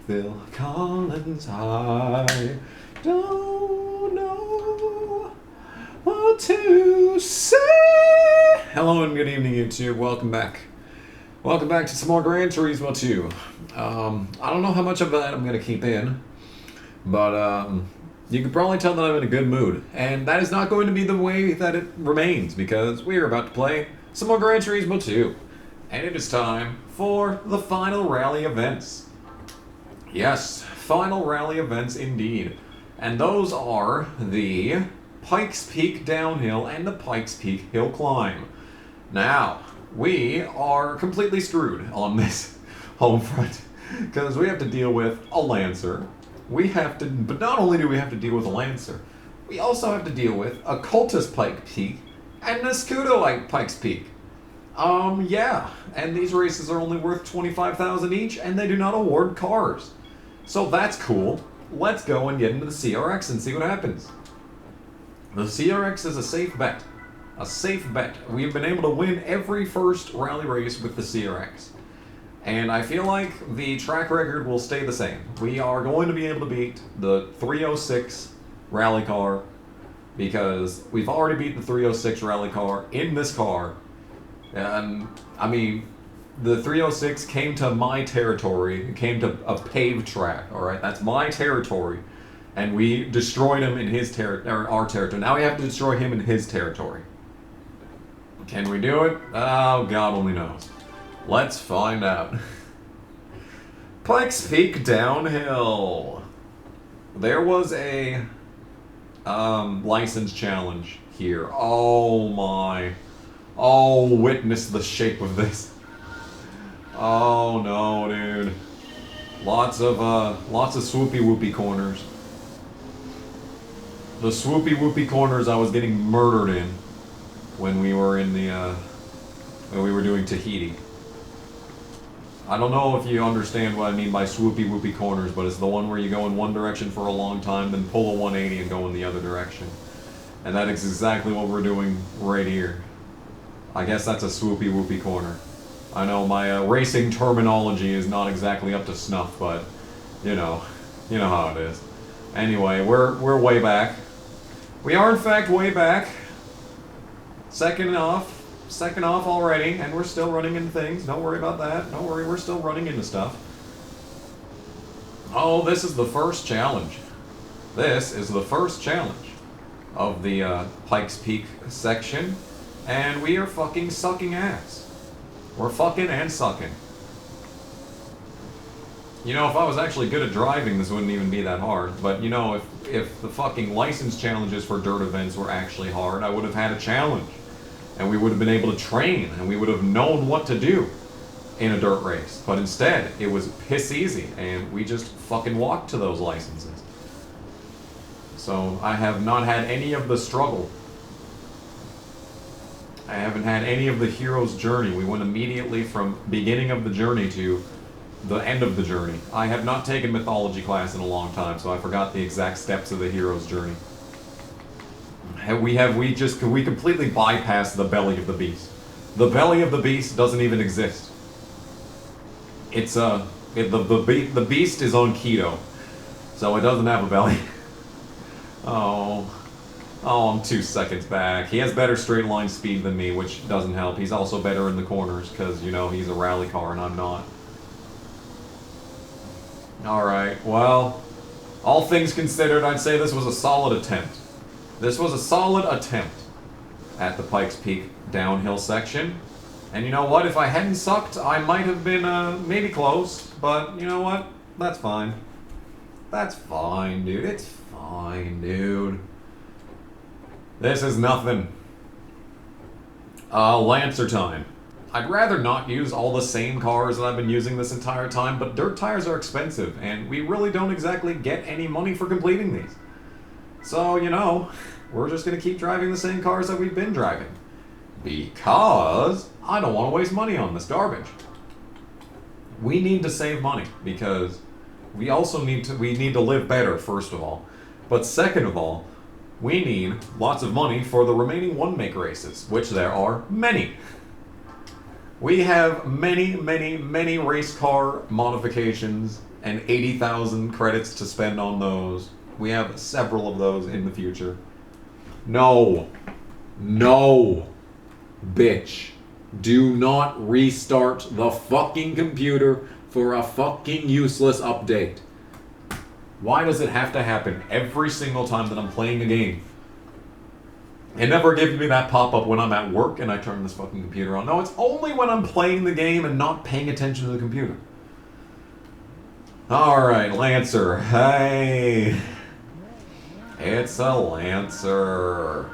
Phil Collins, I don't know what to say. Hello and good evening, YouTube. Welcome back. Welcome back to some more Gran Turismo 2. I don't know how much of that I'm going to keep in, but you can probably tell that I'm in a good mood. And that is not going to be the way that it remains, because we are about to play some more Gran Turismo 2. And it is time for the final rally events. Yes, final rally events indeed. And those are the Pikes Peak downhill and the Pikes Peak hill climb. Now, we are completely screwed on this home front because we have to deal with a Lancer. But not only do we have to deal with a Lancer, we also have to deal with a Cultist Pikes Peak and an Escudo Pikes Peak. Yeah, and these races are only worth 25,000 each, and they do not award cars. So that's cool. Let's go and get into the CRX and see what happens. The CRX is a safe bet. A safe bet. We've been able to win every first rally race with the CRX. And I feel like the track record will stay the same. We are going to be able to beat the 306 rally car because we've already beat the 306 rally car in this car. And, I mean, the 306 came to my territory. It came to a paved track, alright? That's my territory. And we destroyed him in his our territory. Now we have to destroy him in his territory. Can we do it? Oh, God only knows. Let's find out. Pikes Peak downhill. There was a license challenge here. Oh my. Oh, witness the shape of this. Oh no, dude. Lots of swoopy whoopy corners. The swoopy whoopy corners I was getting murdered in when we were in the when we were doing Tahiti. I don't know if you understand what I mean by swoopy whoopy corners, but it's the one where you go in one direction for a long time, then pull a 180 and go in the other direction. And that is exactly what we're doing right here. I guess that's a swoopy whoopy corner. I know my racing terminology is not exactly up to snuff, but you know how it is. Anyway, we're way back. We are in fact way back. Second off already, and we're still running into things. Don't worry about that. Don't worry, we're still running into stuff. Oh, this is the first challenge. This is the first challenge of the Pikes Peak section, and we are fucking sucking ass. We're fucking and sucking. You know, if I was actually good at driving, this wouldn't even be that hard. But, you know, if the fucking license challenges for dirt events were actually hard, I would have had a challenge. And we would have been able to train, and we would have known what to do in a dirt race. But instead, it was piss easy, and we just fucking walked to those licenses. So, I have not had any of the struggle. I haven't had any of the hero's journey. We went immediately from beginning of the journey to the end of the journey. I have not taken mythology class in a long time, so I forgot the exact steps of the hero's journey. We completely bypassed the belly of the beast. The belly of the beast doesn't even exist. It's the beast is on keto, so it doesn't have a belly. Oh, I'm 2 seconds back. He has better straight line speed than me, which doesn't help. He's also better in the corners, because, you know, he's a rally car and I'm not. Alright, well, all things considered, I'd say this was a solid attempt. This was a solid attempt at the Pikes Peak downhill section. And you know what? If I hadn't sucked, I might have been, maybe close. But, you know what? That's fine. That's fine, dude. It's fine, dude. This is nothing. Lancer time. I'd rather not use all the same cars that I've been using this entire time, but dirt tires are expensive, and we really don't exactly get any money for completing these. So, you know, we're just going to keep driving the same cars that we've been driving. Because I don't want to waste money on this garbage. We need to save money, because we also need to live better, first of all. But second of all, we need lots of money for the remaining one-make races, which there are many. We have many race car modifications and 80,000 credits to spend on those. We have several of those in the future. No. No. Bitch. Do not restart the fucking computer for a fucking useless update. Why does it have to happen every single time that I'm playing a game? It never gives me that pop-up when I'm at work and I turn this fucking computer on. No, it's only when I'm playing the game and not paying attention to the computer. Alright, Lancer. Hey. It's a Lancer.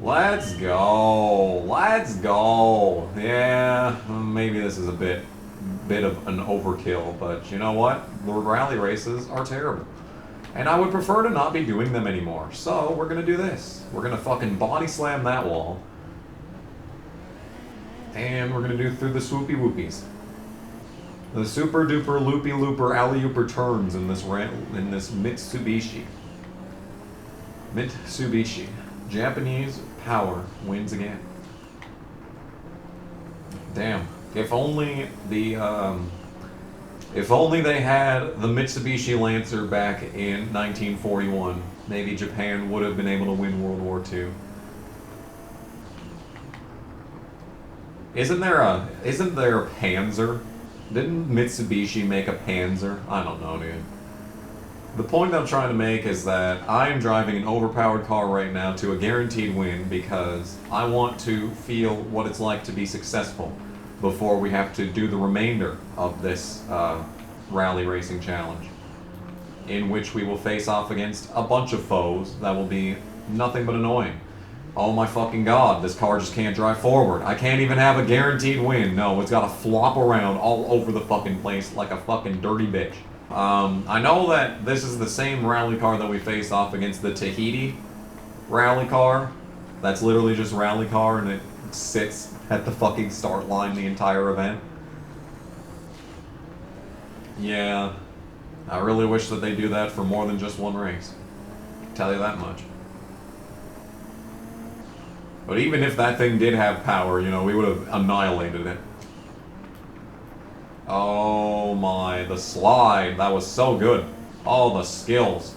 Let's go. Let's go. Yeah, maybe this is a bit of an overkill, but you know what? The rally races are terrible. And I would prefer to not be doing them anymore. So, we're gonna do this. We're gonna fucking body slam that wall. And we're gonna do through the swoopy whoopies. The super duper loopy looper alley-ooper turns in this Mitsubishi. Mitsubishi. Japanese power wins again. Damn. If only they had the Mitsubishi Lancer back in 1941, maybe Japan would have been able to win World War II. Isn't there a Panzer? Didn't Mitsubishi make a Panzer? I don't know, dude. The point I'm trying to make is that I am driving an overpowered car right now to a guaranteed win because I want to feel what it's like to be successful before we have to do the remainder of this rally racing challenge, in which we will face off against a bunch of foes that will be nothing but annoying. Oh my fucking god, this car just can't drive forward. I can't even have a guaranteed win. No, it's gotta flop around all over the fucking place like a fucking dirty bitch. I know that this is the same rally car that we faced off against the Tahiti rally car. That's literally just rally car and it sits at the fucking start line the entire event. Yeah, I really wish that they do that for more than just one race. Tell you that much. But even if that thing did have power, you know, we would have annihilated it. Oh my, the slide, that was so good. All the skills.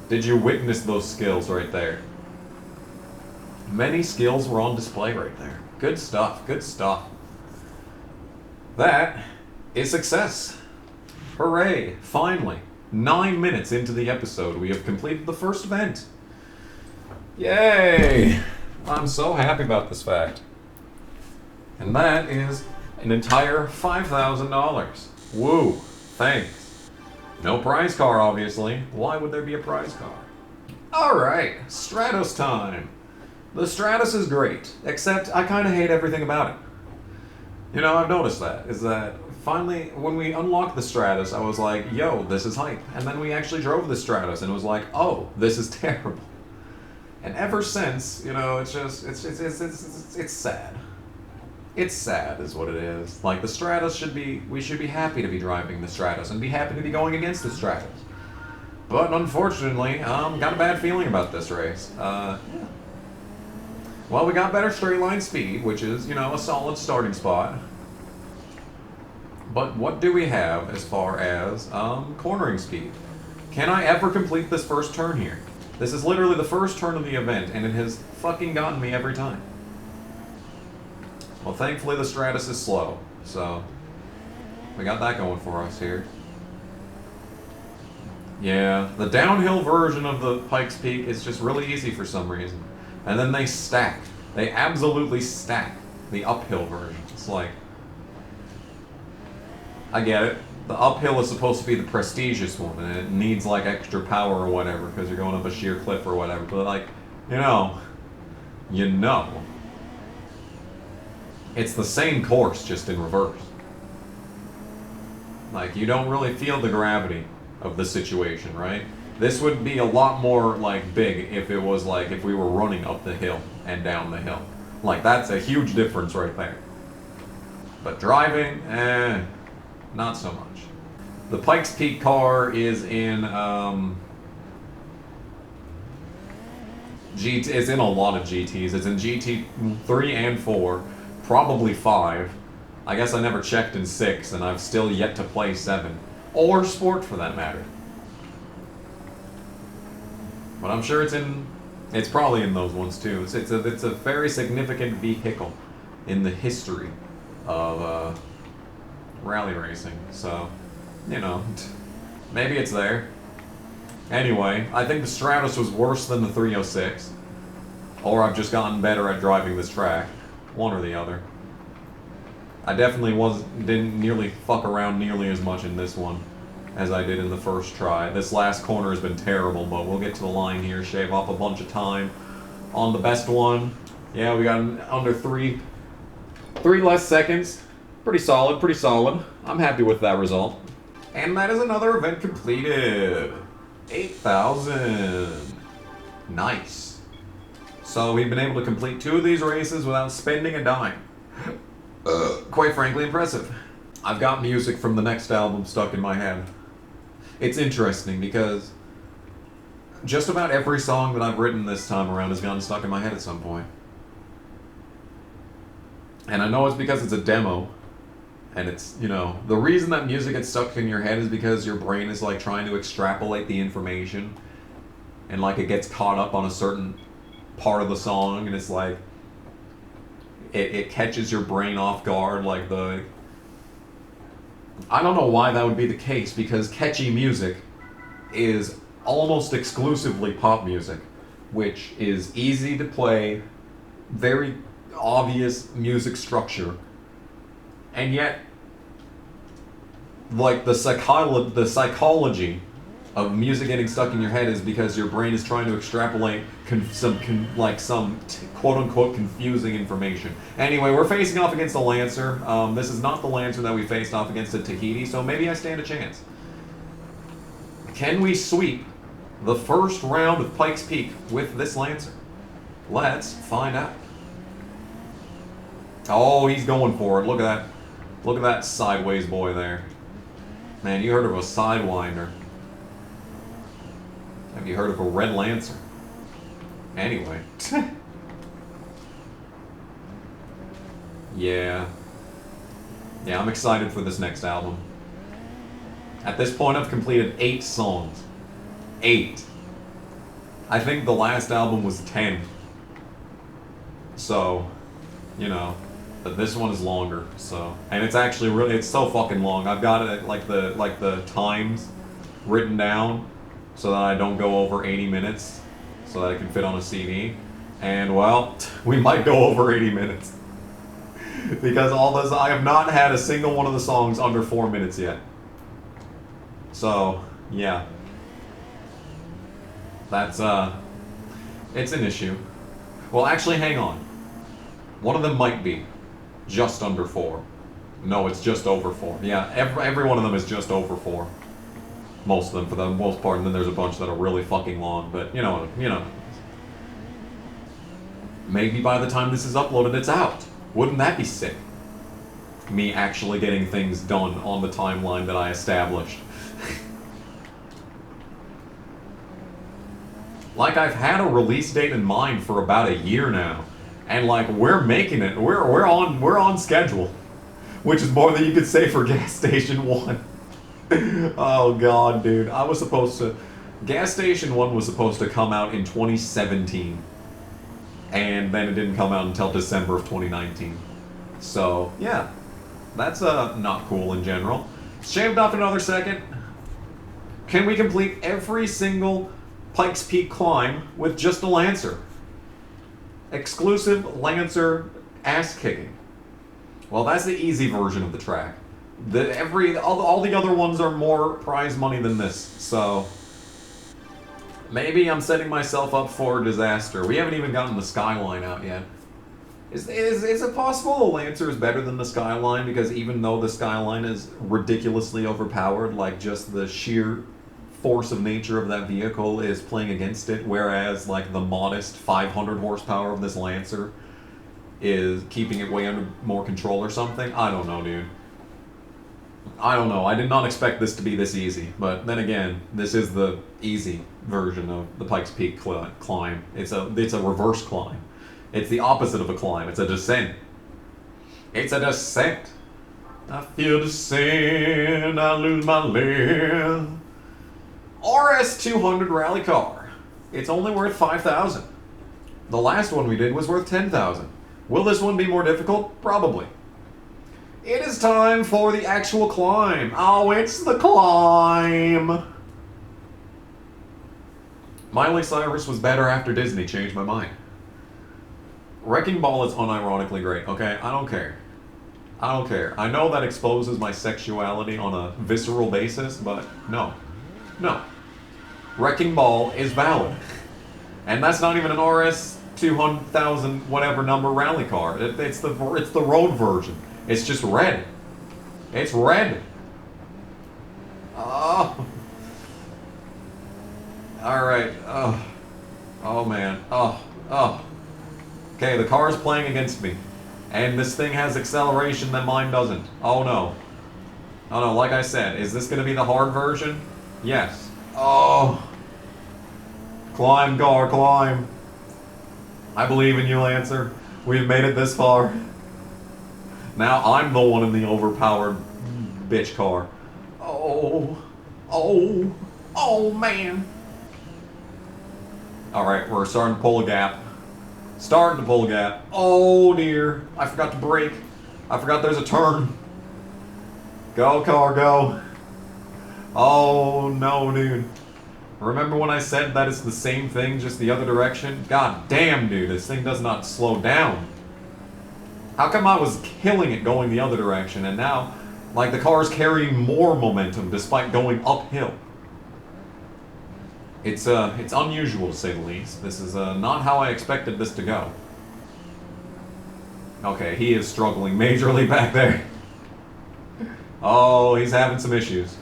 Did you witness those skills right there? Many skills were on display right there. Good stuff, good stuff. That is success. Hooray, finally. 9 minutes into the episode, we have completed the first event. Yay! I'm so happy about this fact. And that is an entire $5,000. Woo, thanks. No prize car, obviously. Why would there be a prize car? Alright, Stratos time. The Stratos is great, except I kind of hate everything about it. You know, I've noticed that, is that finally, when we unlocked the Stratos, I was like, yo, this is hype. And then we actually drove the Stratos, and it was like, oh, this is terrible. And ever since, you know, it's just, it's sad. It's sad is what it is. Like, the Stratos should be, we should be happy to be driving the Stratos and be happy to be going against the Stratos. But unfortunately, got a bad feeling about this race. Yeah. Well, we got better straight line speed, which is, you know, a solid starting spot. But what do we have as far as cornering speed? Can I ever complete this first turn here? This is literally the first turn of the event, and it has fucking gotten me every time. Well, thankfully the Stratos is slow, so we got that going for us here. Yeah, the downhill version of the Pikes Peak is just really easy for some reason. And then they stack. They absolutely stack the uphill version. It's like, I get it. The uphill is supposed to be the prestigious one, and it needs like extra power or whatever because you're going up a sheer cliff or whatever. But like, you know, it's the same course just in reverse. Like, you don't really feel the gravity of the situation, right? This would be a lot more like big if it was like if we were running up the hill and down the hill. Like, that's a huge difference right there. But driving, not so much. The Pikes Peak car is in it's in a lot of GTs. It's in GT 3 and 4, probably 5. I guess I never checked in 6, and I've still yet to play 7. or sport for that matter. But I'm sure it's probably in those ones too. It's a very significant vehicle in the history of rally racing. So, you know, maybe it's there. Anyway, I think the Stratus was worse than the 306. Or I've just gotten better at driving this track. One or the other. I definitely didn't nearly fuck around nearly as much in this one as I did in the first try. This last corner has been terrible, but we'll get to the line here, shave off a bunch of time on the best one. Yeah, we got under three less seconds. Pretty solid, pretty solid. I'm happy with that result. And that is another event completed. 8,000. Nice. So we've been able to complete 2 of these races without spending a dime. Quite frankly impressive. I've got music from the next album stuck in my head. It's interesting because just about every song that I've written this time around has gotten stuck in my head at some point. And I know it's because it's a demo. And it's, you know, the reason that music gets stuck in your head is because your brain is like trying to extrapolate the information. And like it gets caught up on a certain part of the song, and it's like it catches your brain off guard. Like I don't know why that would be the case, because catchy music is almost exclusively pop music, which is easy to play, very obvious music structure, and yet like the psychology of music getting stuck in your head is because your brain is trying to extrapolate some quote-unquote confusing information. Anyway, we're facing off against a Lancer. This is not the Lancer that we faced off against at Tahiti, so maybe I stand a chance. Can we sweep the first round of Pikes Peak with this Lancer? Let's find out. Oh, he's going for it. Look at that. Look at that sideways boy there. Man, you heard of a Sidewinder. Have you heard of a Red Lancer? Anyway. Yeah, I'm excited for this next album. At this point, I've completed 8 songs. 8. I think the last album was 10. So, you know, but this one is longer. So, and it's actually really, it's so fucking long. I've got it like the times written down, so that I don't go over 80 minutes, so that it can fit on a CD. And well, we might go over 80 minutes. Because I have not had a single one of the songs under 4 minutes yet. So, yeah. That's, it's an issue. Well, actually, hang on. One of them might be just under 4. No, it's just over 4. Yeah, every one of them is just over 4. Most of them, for the most part, and then there's a bunch that are really fucking long, but you know. Maybe by the time this is uploaded, it's out. Wouldn't that be sick? Me actually getting things done on the timeline that I established. Like, I've had a release date in mind for about a year now, and like, we're making it. We're on schedule, which is more than you could say for Gas Station 1. Oh god, dude. Gas Station 1 was supposed to come out in 2017. And then it didn't come out until December of 2019. So, yeah. That's not cool in general. Shaved off another second. Can we complete every single Pikes Peak climb with just a Lancer? Exclusive Lancer ass kicking. Well, that's the easy version of the track. All the other ones are more prize money than this, so maybe I'm setting myself up for disaster. We haven't even gotten the Skyline out yet. Is it possible the Lancer is better than the Skyline? Because even though the Skyline is ridiculously overpowered, like just the sheer force of nature of that vehicle is playing against it, whereas like the modest 500 horsepower of this Lancer is keeping it way under more control or something? I don't know, dude. I don't know. I did not expect this to be this easy, but then again, this is the easy version of the Pikes Peak climb. It's a reverse climb. It's the opposite of a climb. It's a descent. It's a descent. I feel the sin, I lose my limb. RS200 rally car. It's only worth 5,000. The last one we did was worth 10,000. Will this one be more difficult? Probably. It is time for the actual climb. Oh, it's the climb. Miley Cyrus was better after Disney changed my mind. Wrecking Ball is unironically great, okay? I don't care. I don't care. I know that exposes my sexuality on a visceral basis, but no. No. Wrecking Ball is valid. And that's not even an RS 200,000 whatever number rally car. It's the road version. It's just red. It's red. Oh. Alright. Oh. Oh man. Oh. Oh. Okay, the car is playing against me. And this thing has acceleration that mine doesn't. Oh no. Oh no, like I said, is this going to be the hard version? Yes. Oh. Climb, car, climb. I believe in you, Lancer. We've made it this far. Now I'm the one in the overpowered bitch car. Oh. Oh. Oh, man. Alright, we're starting to pull a gap. Starting to pull a gap. Oh, dear. I forgot to brake. I forgot there's a turn. Go, car, go. Oh, no, dude. Remember when I said that it's the same thing, just the other direction? God damn, dude, this thing does not slow down. How come I was killing it going the other direction, and now, like, the car's carrying more momentum despite going uphill? It's unusual, to say the least. This is not how I expected this to go. Okay, he is struggling majorly back there. Oh, he's having some issues.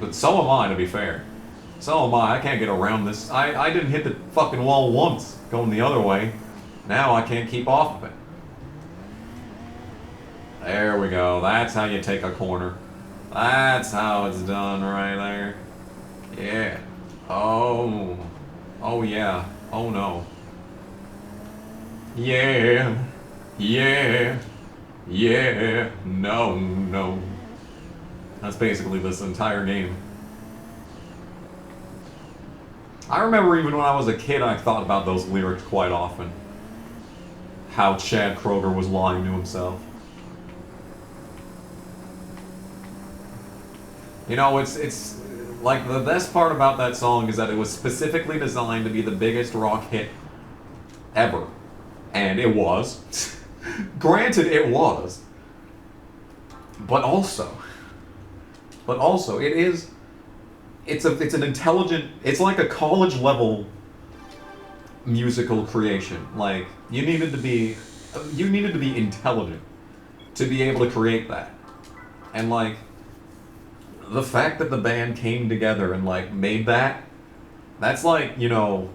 But so am I, to be fair. So am I. I can't get around this. I didn't hit the fucking wall once going the other way. Now I can't keep off of it. There we go. That's how you take a corner. That's how it's done right there. Yeah. Oh. Oh yeah. Oh no. Yeah. Yeah. Yeah. No, no. That's basically this entire game. I remember even when I was a kid, I thought about those lyrics quite often. How Chad Kroger was lying to himself. You know, it's like the best part about that song is that it was specifically designed to be the biggest rock hit ever. And it was. Granted, it was. But also, it's an intelligent, it's like a college level musical creation. Like, you needed to be intelligent to be able to create that. And like, the fact that the band came together and like made that, that's like, you know,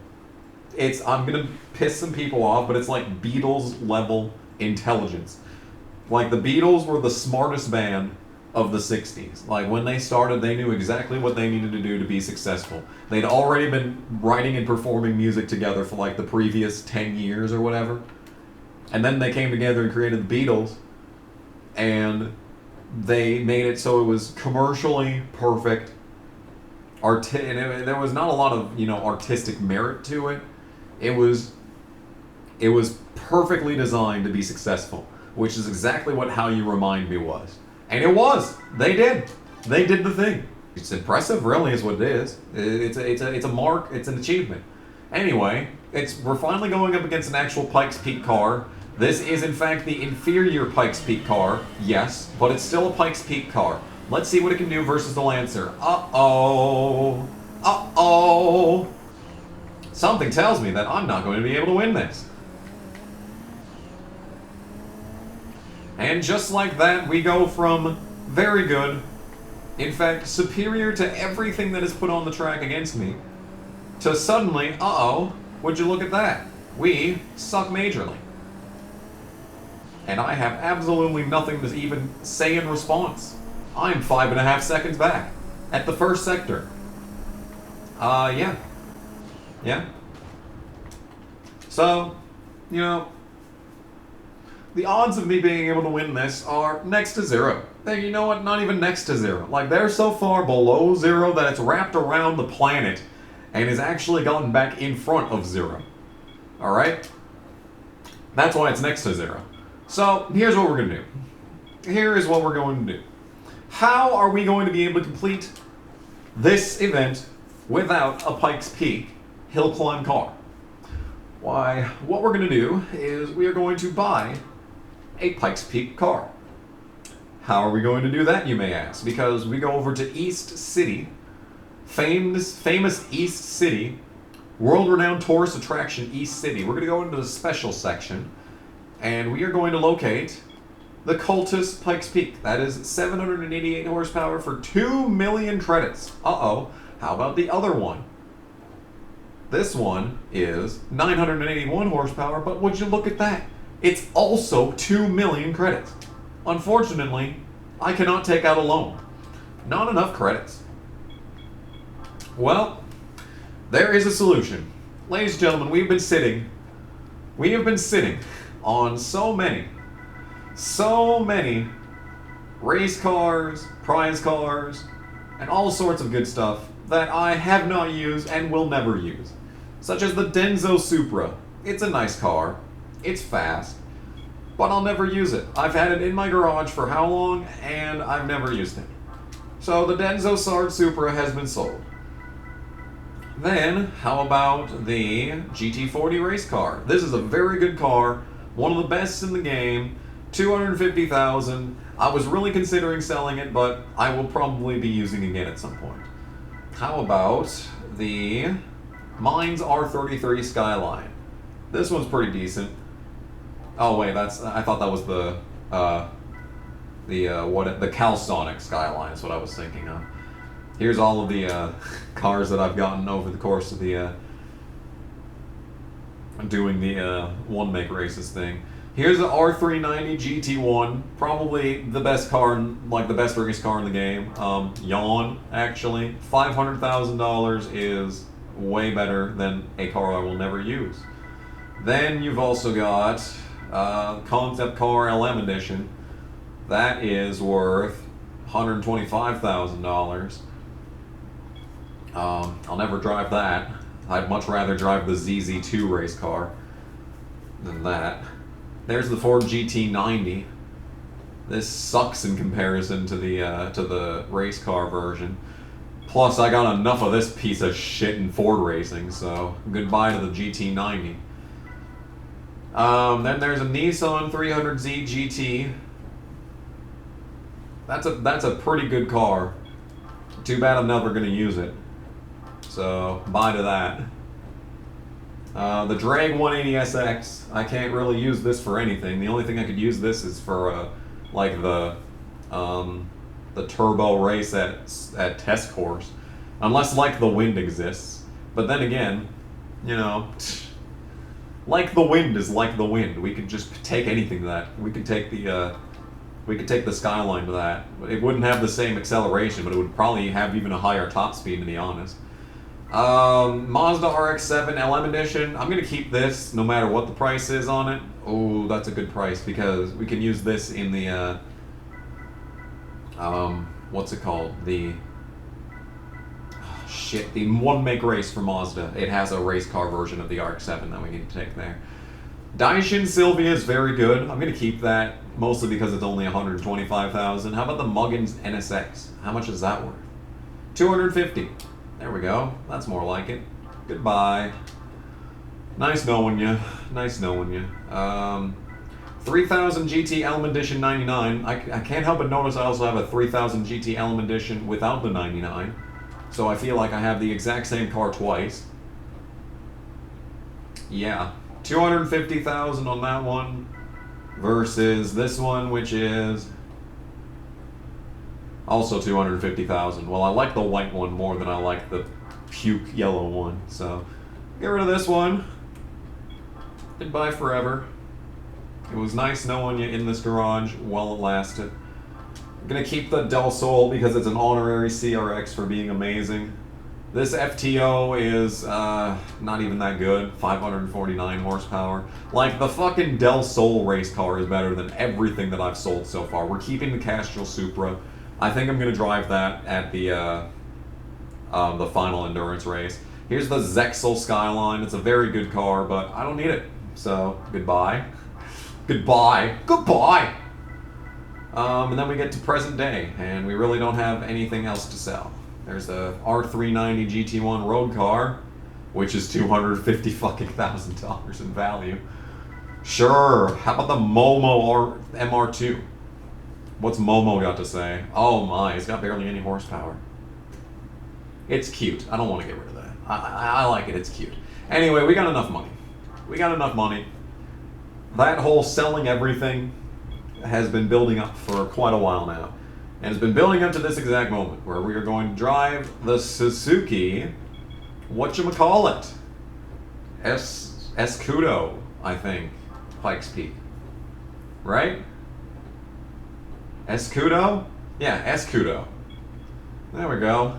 I'm gonna piss some people off, but it's like Beatles level intelligence. Like, the Beatles were the smartest band of the 60s. Like, when they started, they knew exactly what they needed to do to be successful. They'd already been writing and performing music together for like the previous 10 years or whatever. And then they came together and created the Beatles, and they made it so it was commercially perfect. There was not a lot of, you know, artistic merit to it. It was perfectly designed to be successful, which is exactly what How You Remind Me was. And it was. They did. They did the thing. It's impressive, really, is what it is. It's a mark. It's an achievement. Anyway, we're finally going up against an actual Pikes Peak car. This is, in fact, the inferior Pikes Peak car, yes, but it's still a Pikes Peak car. Let's see what it can do versus the Lancer. Uh-oh. Uh-oh. Something tells me that I'm not going to be able to win this. And just like that, we go from very good, in fact, superior to everything that is put on the track against me, to suddenly, uh-oh, would you look at that? We suck majorly. And I have absolutely nothing to even say in response. I'm 5.5 seconds back at the first sector. Yeah. Yeah. So, you know, the odds of me being able to win this are next to zero. You know what? Not even next to zero. Like, they're so far below zero that it's wrapped around the planet and has actually gotten back in front of zero. Alright? That's why it's next to zero. So, here's what we're going to do. Here is what we're going to do. How are we going to be able to complete this event without a Pikes Peak hill climb car? Why, what we're going to do is we are going to buy a Pikes Peak car. How are we going to do that, you may ask? Because we go over to East City, famous East City, world-renowned tourist attraction East City. We're going to go into the special section, and we are going to locate the Cultus Pikes Peak. That is 788 horsepower for 2 million credits. Uh-oh. How about the other one? This one is 981 horsepower, but would you look at that? It's also 2 million credits. Unfortunately, I cannot take out a loan. Not enough credits. Well, there is a solution. Ladies and gentlemen, we have been sitting on so many race cars, prize cars, and all sorts of good stuff that I have not used and will never use. Such as the Denso Supra. It's a nice car. It's fast. But I'll never use it. I've had it in my garage for how long, and I've never used it. So the Denso Sard Supra has been sold. Then, how about the GT40 race car? This is a very good car, one of the best in the game, $250,000. I was really considering selling it, but I will probably be using it again at some point. How about the Mines R33 Skyline? This one's pretty decent. Oh wait, I thought that was the Calsonic Skyline is what I was thinking of. Here's all of the cars that I've gotten over the course of the doing the one make races thing. Here's the R390 GT1, probably the best car, like the best race car in the game. Yawn, actually. $500,000 is way better than a car I will never use. Then you've also got Concept Car LM Edition. That is worth $125,000. I'll never drive that. I'd much rather drive the ZZ2 race car than that. There's the Ford GT90. This sucks in comparison to the race car version. Plus, I got enough of this piece of shit in Ford racing, so goodbye to the GT90. Then there's a Nissan 300Z GT. That's a pretty good car. Too bad I'm never gonna use it. So bye to that. The Drag 180SX. I can't really use this for anything. The only thing I could use this is for like the turbo race at test course, unless Like the Wind exists. But then again, you know. Like the Wind is like the wind. We could just take anything to that. We could take the Skyline to that. It wouldn't have the same acceleration, but it would probably have even a higher top speed, to be honest. Mazda RX-7 LM Edition. I'm gonna keep this no matter what the price is on it. Oh, that's a good price because we can use this in the what's it called? The the one make race for Mazda. It has a race car version of the RX-7 that we need to take there. Daishin Sylvia is very good. I'm gonna keep that mostly because it's only $125,000. How about the Muggins NSX? How much is that worth? $250. There we go. That's more like it. Goodbye. Nice knowing you. Nice knowing you. 3000 GT Elm Edition 99. I can't help but notice I also have a 3000 GT Elm Edition without the 99. So I feel like I have the exact same car twice. Yeah. 250,000 on that one versus this one, which is also 250,000. Well, I like the white one more than I like the puke yellow one. So get rid of this one. Goodbye forever. It was nice knowing you in this garage while it lasted. I'm gonna keep the Del Sol because it's an honorary CRX for being amazing. This FTO is not even that good. 549 horsepower. Like, the fucking Del Sol race car is better than everything that I've sold so far. We're keeping the Castrol Supra. I think I'm going to drive that at the final endurance race. Here's the Zexel Skyline. It's a very good car, but I don't need it. So, goodbye. Goodbye. Goodbye! And then we get to present day, and we really don't have anything else to sell. There's a R390 GT1 road car, which is $250,000 in value. Sure, how about the Momo MR2? What's Momo got to say? Oh my, it's got barely any horsepower. It's cute. I don't want to get rid of that. I like it, it's cute. Anyway, we got enough money. We got enough money. That whole selling everything has been building up for quite a while now. And it's been building up to this exact moment where we are going to drive the Suzuki, whatchamacallit, Escudo, I think, Pikes Peak. Right? Escudo? Yeah, Escudo. There we go.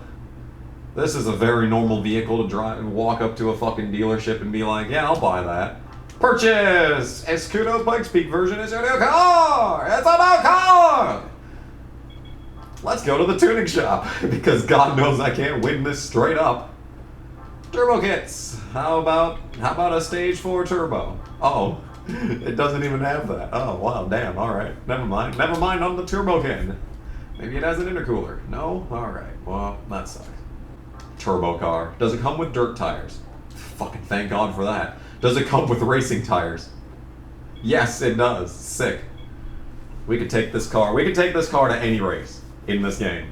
This is a very normal vehicle to drive and walk up to a fucking dealership and be like, yeah, I'll buy that. Purchase! Escudo Pikes Peak version is your new car! It's a new car! Let's go to the tuning shop, because God knows I can't win this straight up. Turbo kits! How about a stage 4 turbo? Uh-oh. It doesn't even have that. Oh, wow, damn, alright. Never mind. Never mind on the turbo kit. Maybe it has an intercooler. No? Alright. Well, that sucks. Turbo car. Does it come with dirt tires? Fucking thank God for that. Does it come with racing tires? Yes, it does. Sick. We could take this car. We could take this car to any race in this game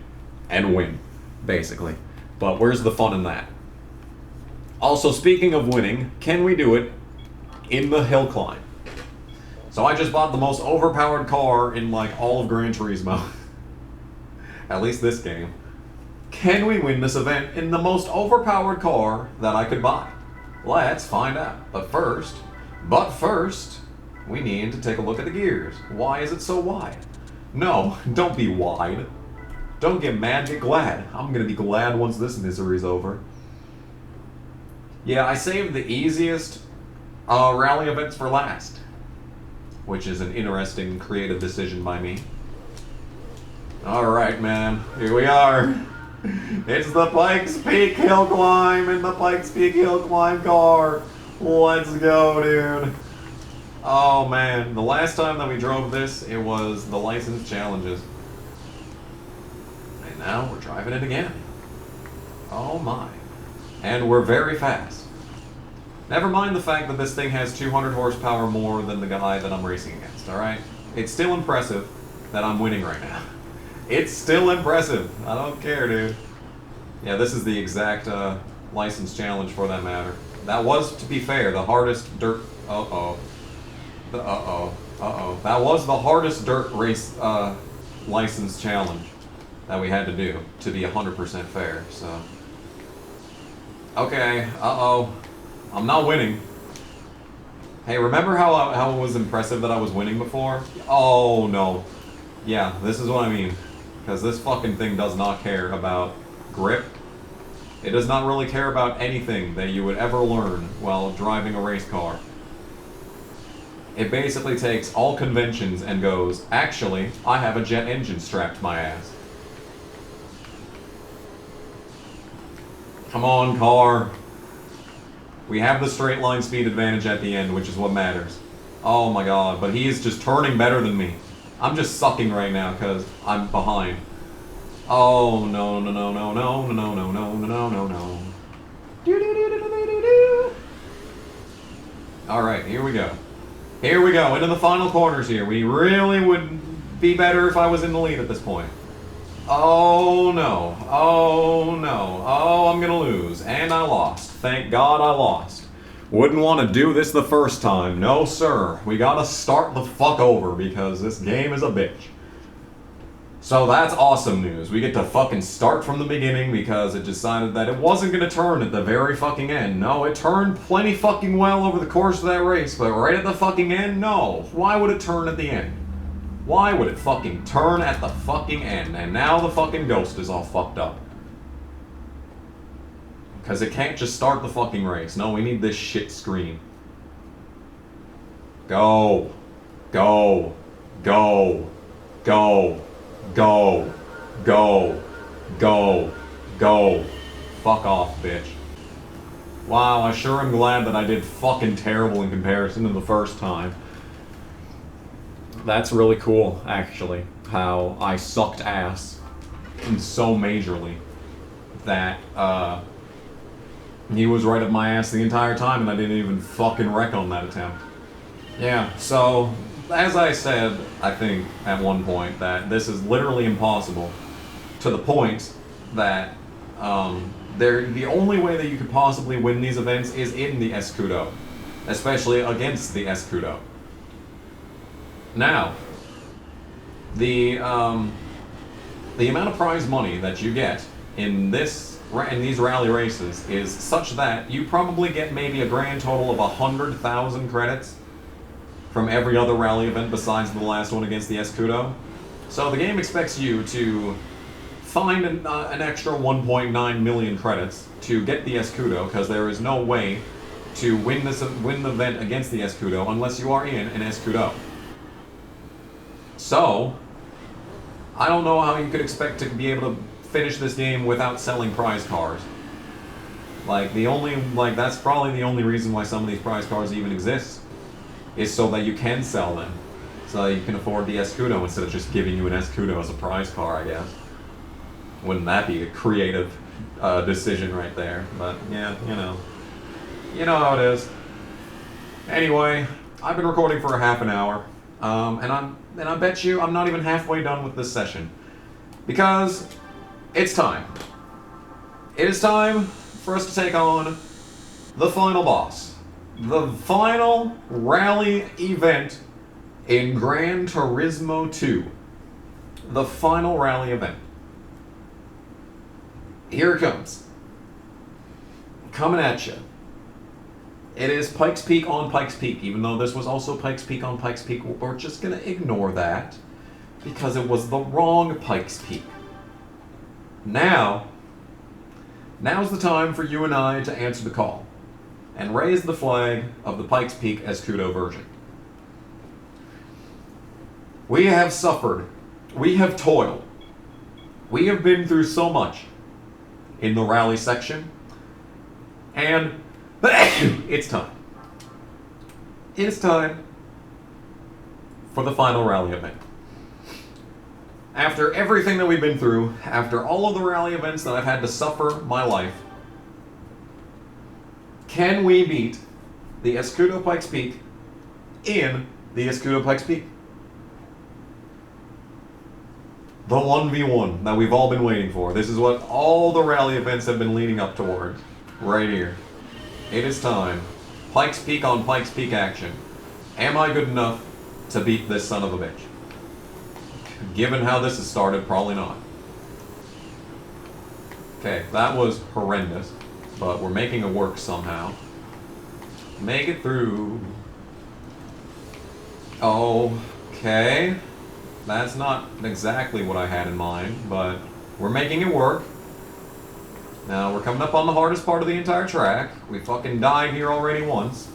and win, basically. But where's the fun in that? Also, speaking of winning, can we do it in the hill climb? So I just bought the most overpowered car in like all of Gran Turismo. At least this game. Can we win this event in the most overpowered car that I could buy? Let's find out. But first, we need to take a look at the gears. Why is it so wide? No, don't be wide. Don't get mad, get glad. I'm gonna be glad once this misery's over. Yeah, I saved the easiest rally events for last, which is an interesting creative decision by me. Alright, man, here we are. It's the Pikes Peak Hill Climb in the Pikes Peak Hill Climb car. Let's go, dude. Oh, man. The last time that we drove this, it was the license challenges. And now we're driving it again. Oh, my. And we're very fast. Never mind the fact that this thing has 200 horsepower more than the guy that I'm racing against, alright? It's still impressive that I'm winning right now. It's still impressive. I don't care, dude. Yeah, this is the exact license challenge for that matter. That was, to be fair, the hardest dirt... Uh-oh. That was the hardest dirt race license challenge that we had to do, to be 100% fair, so... Okay, uh-oh. I'm not winning. Hey, remember how it was impressive that I was winning before? Oh, no. Yeah, this is what I mean. Because this fucking thing does not care about grip. It does not really care about anything that you would ever learn while driving a race car. It basically takes all conventions and goes, actually, I have a jet engine strapped to my ass. Come on, car. We have the straight line speed advantage at the end, which is what matters. Oh my god, but he is just turning better than me. I'm just sucking right now because I'm behind. Oh no no no no no no no no no no no no. Alright, here we go. Here we go, into the final corners here. We really would be better if I was in the lead at this point. Oh no. Oh no. Oh, I'm gonna lose. And I lost. Thank God I lost. Wouldn't want to do this the first time. No, sir. We gotta start the fuck over because this game is a bitch. So that's awesome news. We get to fucking start from the beginning because it decided that it wasn't gonna turn at the very fucking end. No, it turned plenty fucking well over the course of that race, but right at the fucking end, no. Why would it turn at the end? Why would it fucking turn at the fucking end? And now the fucking ghost is all fucked up. Because it can't just start the fucking race. No, we need this shit screen. Go. Go. Go. Go. Go. Go. Go. Go. Fuck off, bitch. Wow, I sure am glad that I did fucking terrible in comparison to the first time. That's really cool, actually, how I sucked ass so majorly that, he was right up my ass the entire time and I didn't even fucking wreck on that attempt. Yeah, so, as I said, I think, at one point, that this is literally impossible, to the point that, the only way that you could possibly win these events is in the Escudo, especially against the Escudo. Now, the amount of prize money that you get in these rally races is such that you probably get maybe a grand total of 100,000 credits from every other rally event besides the last one against the Escudo. So the game expects you to find an extra 1.9 million credits to get the Escudo, because there is no way to win the event against the Escudo unless you are in an Escudo. So, I don't know how you could expect to be able to finish this game without selling prize cars. That's probably the only reason why some of these prize cars even exist, is so that you can sell them. So that you can afford the Escudo instead of just giving you an Escudo as a prize car, I guess. Wouldn't that be a creative decision right there? But yeah, you know how it is. Anyway, I've been recording for a half an hour, and I bet you I'm not even halfway done with this session, because it's time. It is time for us to take on the final boss, the final rally event in Gran Turismo 2. The final rally event. Here it comes. Coming at you. It is Pikes Peak on Pikes Peak, even though this was also Pikes Peak on Pikes Peak. We're just going to ignore that, because it was the wrong Pikes Peak. Now's the time for you and I to answer the call, and raise the flag of the Pikes Peak Escudo version. We have suffered. We have toiled. We have been through so much in the rally section, and it's time. It is time for the final rally event. After everything that we've been through, after all of the rally events that I've had to suffer my life, can we beat the Escudo Pikes Peak in the Escudo Pikes Peak? The 1v1 that we've all been waiting for. This is what all the rally events have been leading up towards. Right here. It is time. Pikes Peak on Pikes Peak action. Am I good enough to beat this son of a bitch? Given how this has started, probably not. Okay, that was horrendous, but we're making it work somehow. Make it through. Okay. That's not exactly what I had in mind, but we're making it work. Now, we're coming up on the hardest part of the entire track. We fucking died here already once.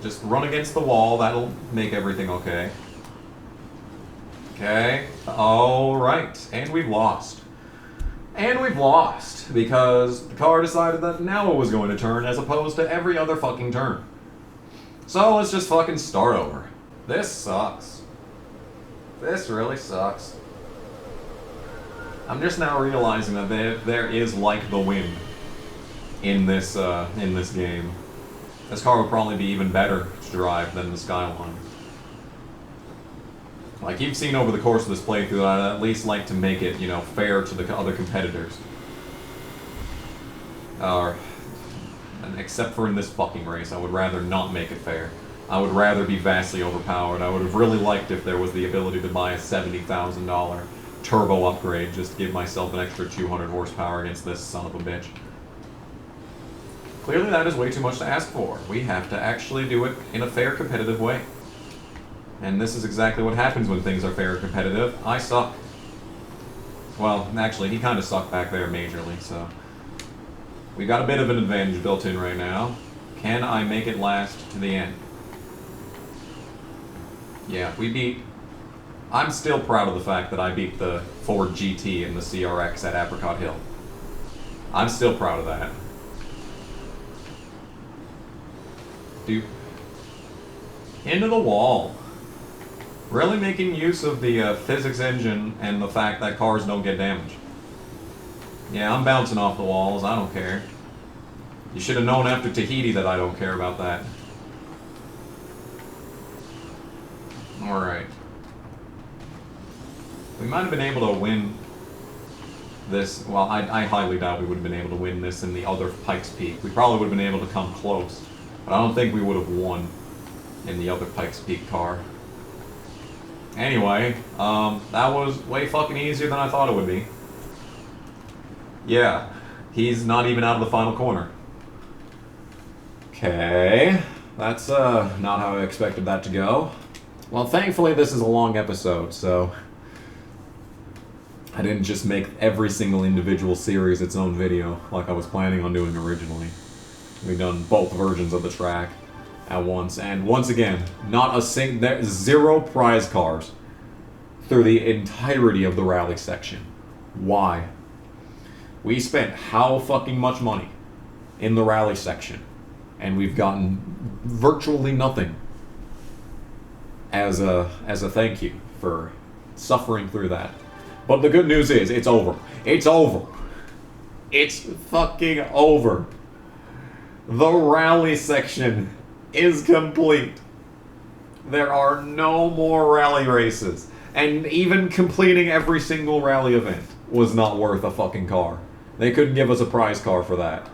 Just run against the wall, that'll make everything okay. Okay, alright, and we've lost. And we've lost, because the car decided that now it was going to turn as opposed to every other fucking turn. So let's just fucking start over. This sucks. This really sucks. I'm just now realizing that there is like the wind in this game. This car would probably be even better to drive than the Skyline. Like you've seen over the course of this playthrough, I'd at least like to make it, fair to the other competitors. Except for in this fucking race, I would rather not make it fair. I would rather be vastly overpowered. I would have really liked if there was the ability to buy a $70,000 turbo upgrade just to give myself an extra 200 horsepower against this son of a bitch. Clearly that is way too much to ask for. We have to actually do it in a fair, competitive way. And this is exactly what happens when things are fair and competitive. I suck. Well, actually, he kind of sucked back there majorly, so... We got a bit of an advantage built in right now. Can I make it last to the end? Yeah, we beat... I'm still proud of the fact that I beat the Ford GT and the CRX at Apricot Hill. I'm still proud of that. Dude. Into the wall. Really making use of the physics engine and the fact that cars don't get damaged. Yeah, I'm bouncing off the walls. I don't care. You should have known after Tahiti that I don't care about that. Alright. We might have been able to win this. Well, I highly doubt we would have been able to win this in the other Pikes Peak. We probably would have been able to come close. But I don't think we would have won in the other Pikes Peak car. Anyway, that was way fucking easier than I thought it would be. Yeah, he's not even out of the final corner. Okay, that's not how I expected that to go. Well, thankfully this is a long episode, so I didn't just make every single individual series its own video like I was planning on doing originally. We've done both versions of the track at once, and once again, not a there's 0 prize cars through the entirety of the rally section. Why? We spent how fucking much money in the rally section, and we've gotten virtually nothing as a thank you for suffering through that. But the good news is, it's over. It's over. It's fucking over. The rally section is complete. There are no more rally races. And even completing every single rally event was not worth a fucking car. They couldn't give us a prize car for that.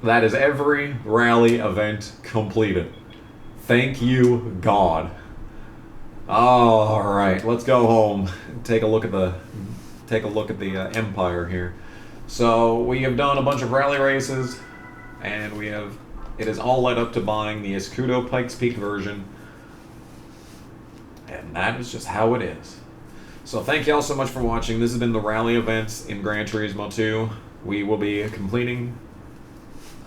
That is every rally event completed. Thank you, God. All right, let's go home. Take a look at the Empire here. So we have done a bunch of rally races, and it has all led up to buying the Escudo Pikes Peak version, and that is just how it is. So thank you all so much for watching. This has been the rally events in Gran Turismo 2. We will be completing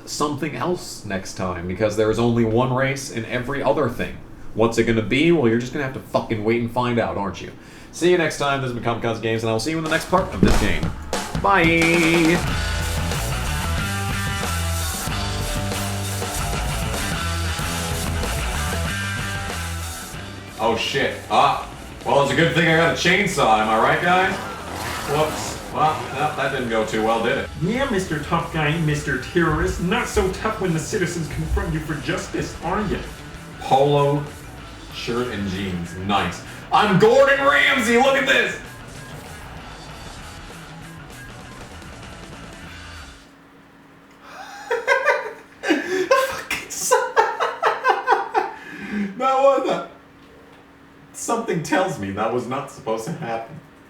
something else next time, because there is only one race in every other thing. What's it going to be? Well, you're just going to have to fucking wait and find out, aren't you? See you next time. This has been Kamikaze Games, and I will see you in the next part of this game. Bye! Oh shit. Well, it's a good thing I got a chainsaw, am I right, guys? Whoops. Well, no, that didn't go too well, did it? Yeah, Mr. Tough Guy, Mr. Terrorist. Not so tough when the citizens confront you for justice, are you? Polo shirt and jeans. Nice. I'm Gordon Ramsay, look at this! That was something tells me that was not supposed to happen.